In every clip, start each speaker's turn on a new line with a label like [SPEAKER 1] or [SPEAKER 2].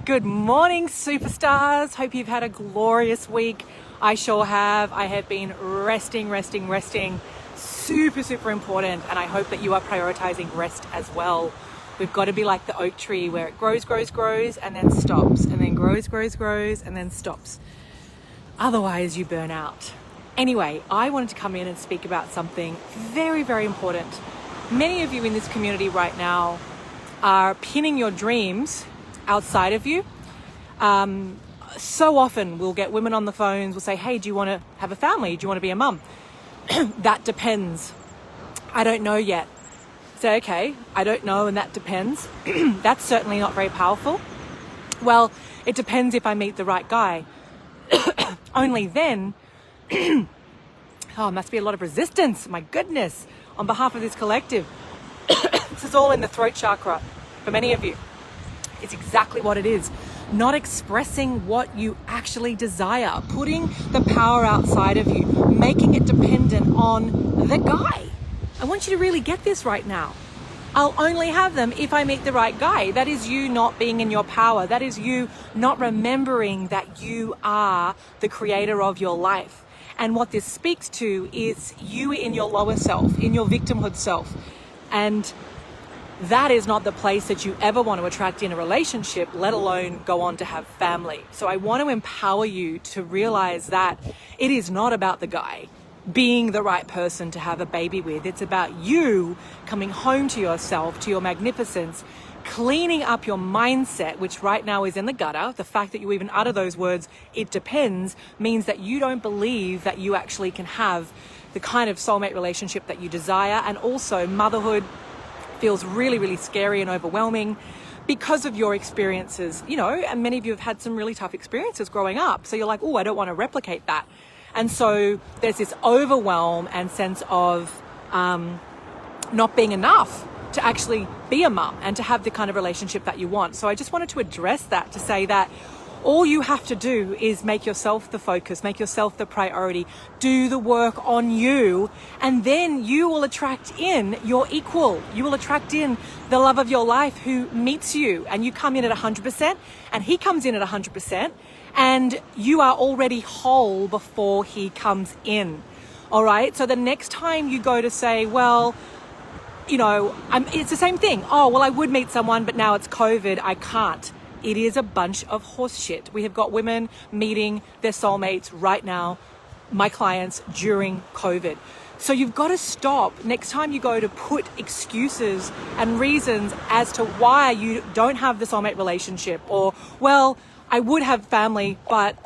[SPEAKER 1] Good morning, superstars. Hope you've had a glorious week. I sure have. I have been resting. Super important. And I hope that you are prioritizing rest as well. We've got to be like the oak tree where it grows, and then stops, and then grows, and then stops. Otherwise, you burn out. Anyway, I wanted to come in and speak about something very important. Many of you in this community right now are pinning your dreams outside of you. So often we'll get women on the phones, we'll say, hey, do you want to have a family? Do you want to be a mum? That depends. I don't know yet. Say, okay, I don't know, and that depends. That's certainly not very powerful. Well, it depends if I meet the right guy. Only then, must be a lot of resistance, my goodness, on behalf of this collective. This is all in the throat chakra for many of you. It's exactly what it is. Not expressing what you actually desire, putting the power outside of you, making it dependent on the guy. I want you to really get this right now. I'll only have them if I meet the right guy. That is you not being in your power. That is you not remembering that you are the creator of your life. And what this speaks to is you in your lower self, in your victimhood self. And that is not the place that you ever want to attract in a relationship, let alone go on to have family. So I want to empower you to realize that it is not about the guy being the right person to have a baby with. It's about you coming home to yourself, to your magnificence, cleaning up your mindset, which right now is in the gutter. The fact that you even utter those words, it depends, means that you don't believe that you actually can have the kind of soulmate relationship that you desire. And also motherhood feels really scary and overwhelming because of your experiences, and many of you have had some really tough experiences growing up. So you're like, oh, I don't want to replicate that. And so there's this overwhelm and sense of not being enough to actually be a mum and to have the kind of relationship that you want. So I just wanted to address that, to say that all you have to do is make yourself the focus, make yourself the priority, do the work on you, and then you will attract in your equal. You will attract in the love of your life who meets you, and you come in at 100% and he comes in at 100%, and you are already whole before he comes in. All right. So the next time you go to say, well, it's the same thing. Oh, well, I would meet someone, but now it's COVID. I can't. It is a bunch of horse shit. We have got women meeting their soulmates right now, my clients, during COVID. So you've got to stop. Next time you go to put excuses and reasons as to why you don't have the soulmate relationship, or, well, I would have family, but,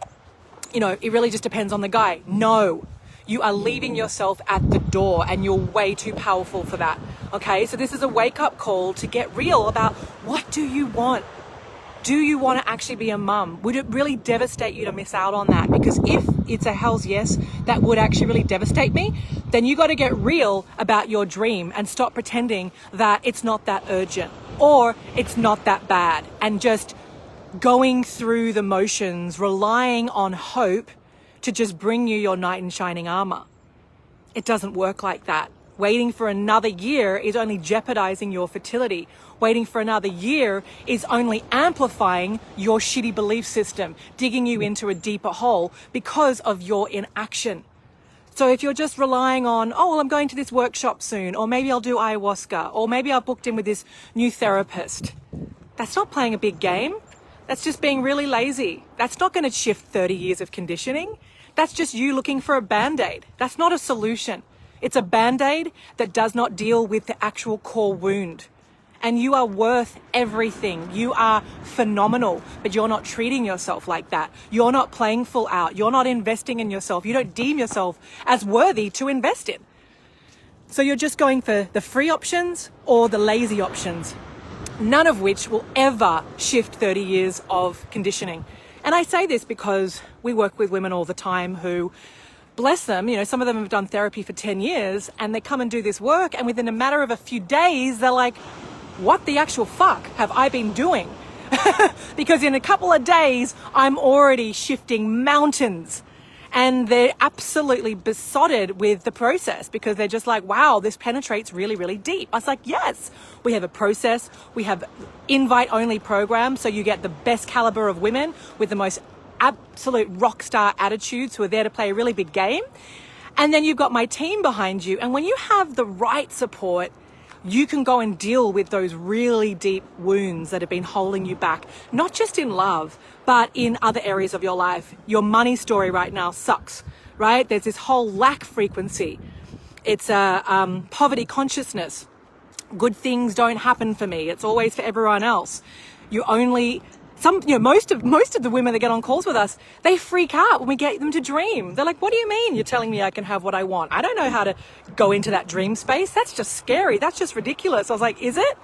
[SPEAKER 1] it really just depends on the guy. No, you are leaving yourself at the door, and you're way too powerful for that. Okay, so this is a wake-up call to get real about, what do you want? Do you want to actually be a mum? Would it really devastate you to miss out on that? Because if it's a hell's yes, that would actually really devastate me, then you got to get real about your dream and stop pretending that it's not that urgent or it's not that bad, and just going through the motions, relying on hope to just bring you your knight in shining armor. It doesn't work like that. Waiting for another year is only jeopardizing your fertility. Waiting for another year is only amplifying your shitty belief system, digging you into a deeper hole because of your inaction. So if you're just relying on, oh, well, I'm going to this workshop soon, or maybe I'll do ayahuasca, or maybe I've booked in with this new therapist, that's not playing a big game. That's just being really lazy. That's not going to shift 30 years of conditioning. That's just you looking for a Band-Aid. That's not a solution. It's a Band-Aid that does not deal with the actual core wound. And you are worth everything. You are phenomenal, but you're not treating yourself like that. You're not playing full out. You're not investing in yourself. You don't deem yourself as worthy to invest in. So you're just going for the free options or the lazy options, none of which will ever shift 30 years of conditioning. And I say this because we work with women all the time who, bless them, some of them have done therapy for 10 years and they come and do this work, and within a matter of a few days, they're like, what the actual fuck have I been doing? Because in a couple of days, I'm already shifting mountains. And they're absolutely besotted with the process because they're just like, wow, this penetrates really, really deep. I was like, yes, we have a process. We have invite only programs. So you get the best caliber of women with the most absolute rock star attitudes who are there to play a really big game. And then you've got my team behind you. And when you have the right support, you can go and deal with those really deep wounds that have been holding you back, not just in love, but in other areas of your life. Your money story right now sucks, right? There's this whole lack frequency. It's a poverty consciousness. Good things don't happen for me. It's always for everyone else. You only... most of the women that get on calls with us, they freak out when we get them to dream. They're like, what do you mean you're telling me I can have what I want? I don't know how to go into that dream space. That's just scary. That's just ridiculous. I was like, is it?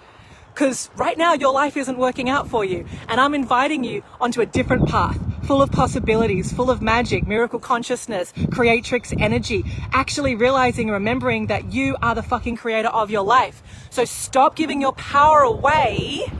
[SPEAKER 1] Because right now your life isn't working out for you. And I'm inviting you onto a different path, full of possibilities, full of magic, miracle consciousness, creatrix energy, actually realizing and remembering that you are the fucking creator of your life. So stop giving your power away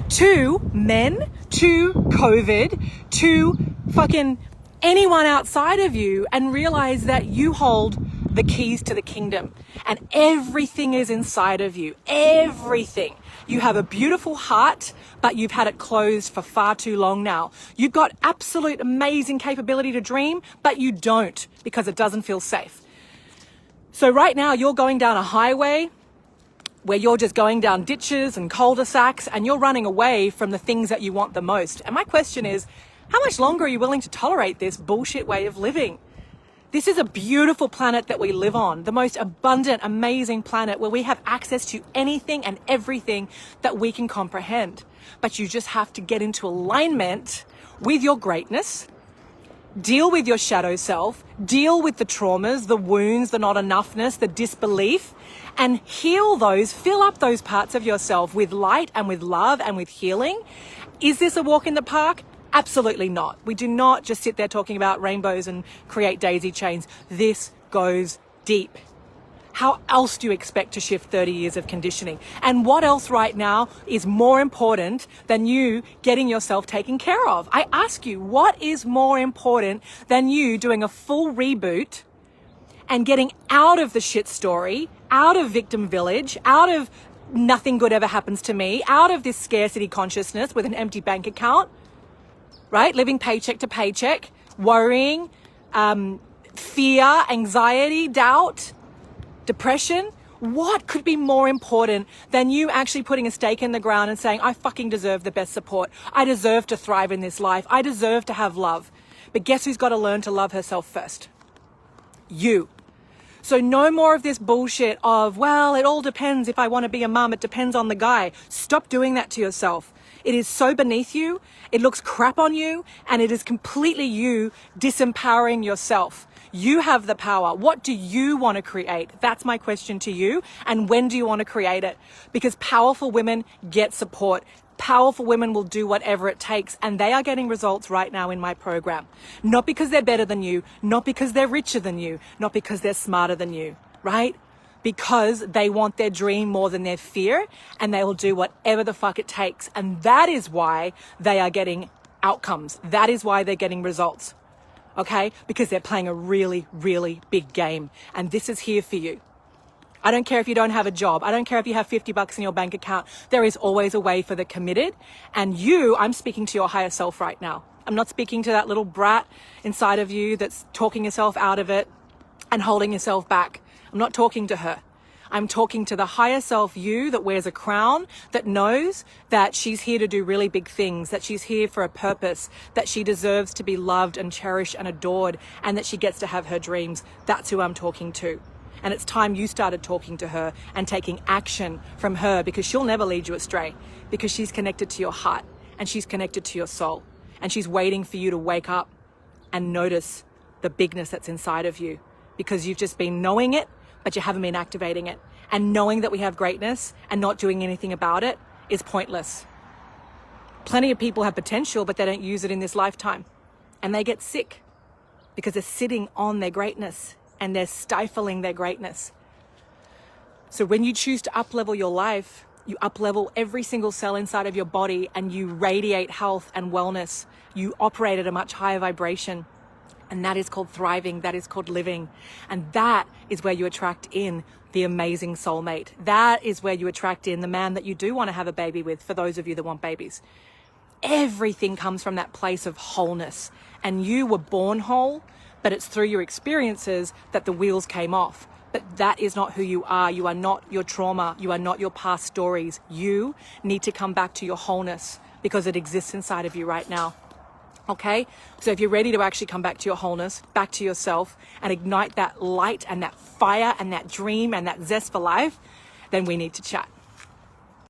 [SPEAKER 1] to men, to COVID, to fucking anyone outside of you, and realize that you hold the keys to the kingdom and everything is inside of you. Everything. You have a beautiful heart, but you've had it closed for far too long now. You've got absolute amazing capability to dream, but you don't because it doesn't feel safe. So right now you're going down a highway where you're just going down ditches and cul-de-sacs and you're running away from the things that you want the most. And my question is, how much longer are you willing to tolerate this bullshit way of living? This is a beautiful planet that we live on, the most abundant, amazing planet where we have access to anything and everything that we can comprehend. But you just have to get into alignment with your greatness, deal with your shadow self, deal with the traumas, the wounds, the not enoughness, the disbelief, and heal those, fill up those parts of yourself with light and with love and with healing. Is this a walk in the park? Absolutely not. We do not just sit there talking about rainbows and create daisy chains. This goes deep. How else do you expect to shift 30 years of conditioning? And what else right now is more important than you getting yourself taken care of? I ask you, what is more important than you doing a full reboot and getting out of the shit story, out of victim village, out of nothing good ever happens to me, out of this scarcity consciousness with an empty bank account, right? Living paycheck to paycheck, worrying, fear, anxiety, doubt, depression. What could be more important than you actually putting a stake in the ground and saying, I fucking deserve the best support. I deserve to thrive in this life. I deserve to have love. But guess who's got to learn to love herself first? You. So no more of this bullshit of, well, it all depends if I want to be a mum. It depends on the guy. Stop doing that to yourself. It is so beneath you. It looks crap on you. And it is completely you disempowering yourself. You have the power. What do you want to create? That's my question to you. And when do you want to create it? Because powerful women get support. Powerful women will do whatever it takes. And they are getting results right now in my program. Not because they're better than you. Not because they're richer than you. Not because they're smarter than you. Right? Because they want their dream more than their fear. And they will do whatever the fuck it takes. And that is why they are getting outcomes. That is why they're getting results. Okay? Because they're playing a really, really big game. And this is here for you. I don't care if you don't have a job. I don't care if you have $50 in your bank account. There is always a way for the committed. And you, I'm speaking to your higher self right now. I'm not speaking to that little brat inside of you that's talking yourself out of it and holding yourself back. I'm not talking to her. I'm talking to the higher self you that wears a crown, that knows that she's here to do really big things, that she's here for a purpose, that she deserves to be loved and cherished and adored, and that she gets to have her dreams. That's who I'm talking to. And it's time you started talking to her and taking action from her, because she'll never lead you astray, because she's connected to your heart and she's connected to your soul, and she's waiting for you to wake up and notice the bigness that's inside of you, because you've just been knowing it, but you haven't been activating it. And knowing that we have greatness and not doing anything about it is pointless. Plenty of people have potential, but they don't use it in this lifetime. And they get sick because they're sitting on their greatness and they're stifling their greatness. So when you choose to up-level your life, you up-level every single cell inside of your body and you radiate health and wellness. You operate at a much higher vibration. And that is called thriving. That is called living. And that is where you attract in the amazing soulmate. That is where you attract in the man that you do want to have a baby with, for those of you that want babies. Everything comes from that place of wholeness. And you were born whole, but it's through your experiences that the wheels came off. But that is not who you are. You are not your trauma. You are not your past stories. You need to come back to your wholeness because it exists inside of you right now. Okay? So if you're ready to actually come back to your wholeness, back to yourself, and ignite that light and that fire and that dream and that zest for life, then we need to chat.